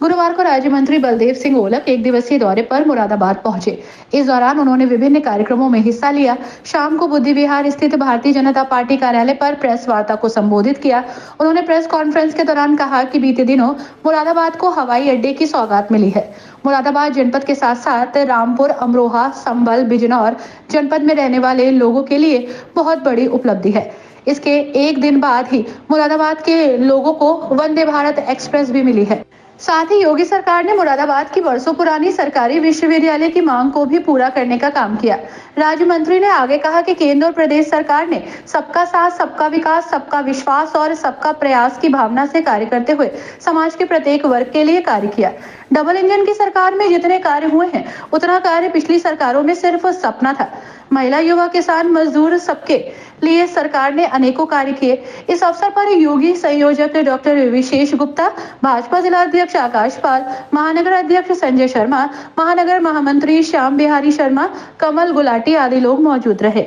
गुरुवार को राज्य मंत्री बलदेव सिंह ओलक एक दिवसीय दौरे पर मुरादाबाद पहुंचे। इस दौरान उन्होंने विभिन्न कार्यक्रमों में हिस्सा लिया। शाम को बुद्धि विहार स्थित भारतीय जनता पार्टी कार्यालय पर प्रेस वार्ता को संबोधित किया। उन्होंने प्रेस कॉन्फ्रेंस के दौरान कहा कि बीते दिनों मुरादाबाद को हवाई अड्डे की सौगात मिली है। मुरादाबाद जनपद के साथ साथ रामपुर, अमरोहा, संभल, बिजनौर जनपद में रहने वाले लोगों के लिए बहुत बड़ी उपलब्धि है। इसके एक दिन बाद ही मुरादाबाद के लोगों को वंदे भारत एक्सप्रेस भी मिली है। साथ ही योगी सरकार ने मुरादाबाद की वर्षों पुरानी सरकारी विश्वविद्यालय की मांग को भी पूरा करने का काम किया। राज्य मंत्री ने आगे कहा कि केंद्र और प्रदेश सरकार ने सबका साथ, सबका विकास, सबका विश्वास और सबका प्रयास की भावना से कार्य करते हुए समाज के प्रत्येक वर्ग के लिए कार्य किया। डबल इंजन की सरकार में जितने कार्य हुए हैं उतना कार्य पिछली सरकारों में सिर्फ सपना था। महिला, युवा, किसान, मजदूर सबके लिए सरकार ने अनेकों कार्य किए। इस अवसर पर योगी संयोजक डॉक्टर विशेष गुप्ता, भाजपा जिला अध्यक्ष आकाश पाल, महानगर अध्यक्ष संजय शर्मा, महानगर महामंत्री श्याम बिहारी शर्मा, कमल गुलाटी आदि लोग मौजूद रहे।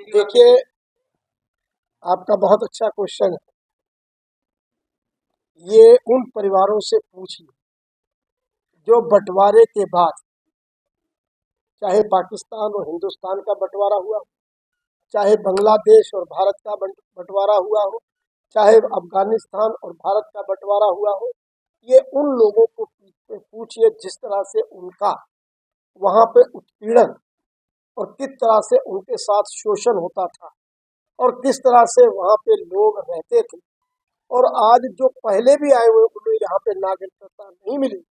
देखिए, आपका बहुत अच्छा क्वेश्चन है। ये उन परिवारों से पूछिए जो बंटवारे के बाद, चाहे पाकिस्तान और हिंदुस्तान का बंटवारा हुआ हो, चाहे बांग्लादेश और भारत का बंटवारा हुआ हो, चाहे अफगानिस्तान और भारत का बंटवारा हुआ हो, ये उन लोगों को पूछिए जिस तरह से उनका वहाँ पे उत्पीड़न और किस तरह से उनके साथ शोषण होता था और किस तरह से वहाँ पे लोग रहते थे। और आज जो पहले भी आए हुए उन्हें यहाँ पे नागरिकता नहीं मिली।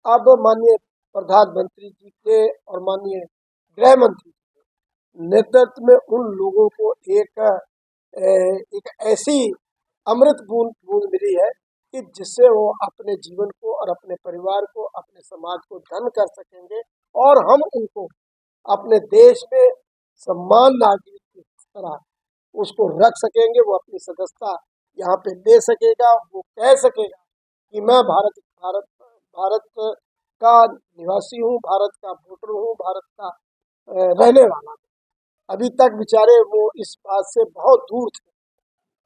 अब माननीय प्रधानमंत्री जी के और माननीय गृह मंत्री के नेतृत्व में उन लोगों को एक ऐसी अमृत बूंद मिली है कि जिससे वो अपने जीवन को और अपने परिवार को, अपने समाज को धन कर सकेंगे और हम उनको अपने देश में सम्मान नागरिक की तरह उसको रख सकेंगे। वो अपनी सदस्यता यहाँ पे ले सकेगा, वो कह सकेगा कि मैं भारत भारत भारत का निवासी हूँ, भारत का वोटर हूँ, भारत का रहने वाला हूँ। अभी तक बेचारे वो इस बात से बहुत दूर थे।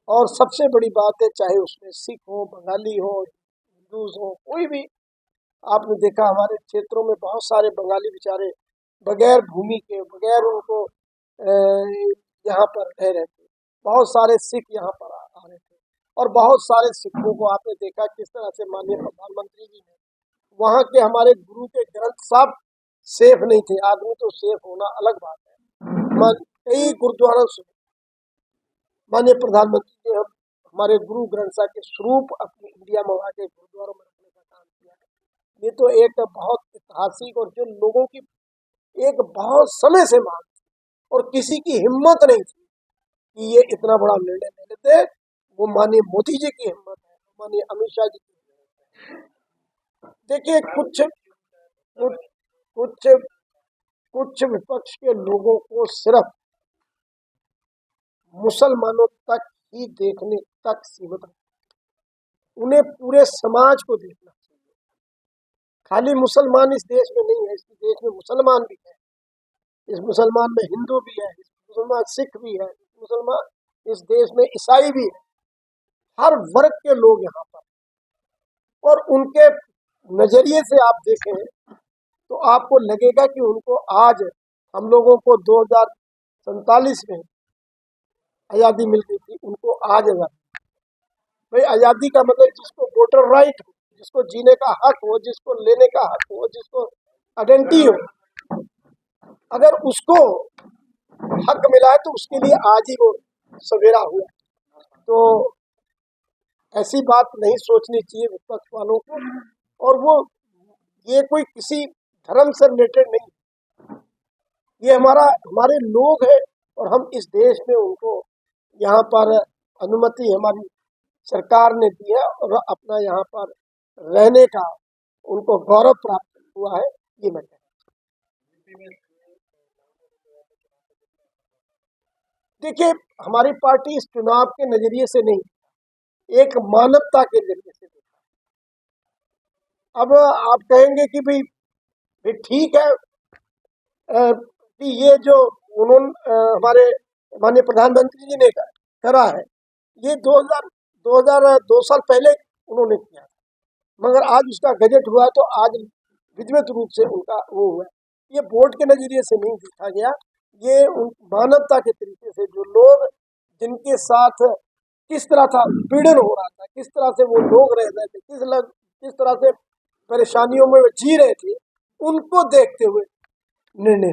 और सबसे बड़ी बात है, चाहे उसमें सिख हो, बंगाली हो, हिंदूज हो, कोई भी, आपने देखा हमारे क्षेत्रों में बहुत सारे बंगाली बेचारे बगैर भूमि के, बगैर उनको यहाँ पर रह रहे थे। बहुत सारे सिख यहाँ पर आ रहे थे और बहुत सारे सिखों को आपने देखा किस तरह से माननीय प्रधानमंत्री जी ने वहाँ के हमारे गुरु के ग्रंथ साहब सेफ नहीं थे। आदमी तो सेफ होना अलग बात है। कई गुरुद्वारों से माननीय प्रधानमंत्री ने हमारे गुरु ग्रंथ साहब के स्वरूप अपनी इंडिया में वहाँ के गुरुद्वारों में रखने का काम किया है। ये तो एक बहुत ऐतिहासिक और जो लोगों की एक बहुत समय से मांग थी और किसी की हिम्मत नहीं थी कि ये इतना बड़ा निर्णय ले लेते। वो माननीय मोदी जी की हिम्मत है, माननीय अमित शाह जी की हिम्मत है। देखिए, कुछ विपक्ष के लोगों को सिर्फ मुसलमानों तक ही देखने तक सीमित है। उन्हें पूरे समाज को देखना चाहिए। खाली मुसलमान इस देश में नहीं है, इस देश में मुसलमान भी है, इस मुसलमान में हिंदू भी है, इस मुसलमान सिख भी है, मुसलमान इस देश में ईसाई भी है। हर वर्ग के लोग यहाँ पर, और उनके नजरिए से आप देखें तो आपको लगेगा कि उनको आज हम लोगों को 2047 में आज़ादी मिल गई थी, उनको आज आज़ादी। भाई, आज़ादी का मतलब जिसको वोटर राइट हो, जिसको जीने का हक हो, जिसको लेने का हक हो, जिसको आइडेंटिटी हो, अगर उसको हक मिला है तो उसके लिए आज ही वो सवेरा हुआ। तो ऐसी बात नहीं सोचनी चाहिए विपक्ष वालों को। और वो ये कोई किसी धर्म से रिलेटेड नहीं, ये हमारे लोग हैं और हम इस देश में उनको यहाँ पर अनुमति हमारी सरकार ने दी है और अपना यहाँ पर रहने का उनको गौरव प्राप्त हुआ है। ये मैं देखिए, हमारी पार्टी इस चुनाव के नजरिए से नहीं, एक मानवता के नजरिए से देखा। अब आप कहेंगे कि भाई ठीक है कि ये जो उन्होंने हमारे माननीय प्रधानमंत्री जी ने करा है, ये 2 साल पहले उन्होंने किया, मगर आज उसका गजट हुआ तो आज विधिवत रूप से उनका वो हुआ। ये वोट के नजरिए से नहीं देखा गया, ये मानवता के तरीके से जो लोग जिनके साथ किस तरह था पीड़न हो रहा था, किस तरह से वो लोग रह रहे थे, किस तरह से परेशानियों में वो जी रहे थे, उनको देखते हुए निर्णय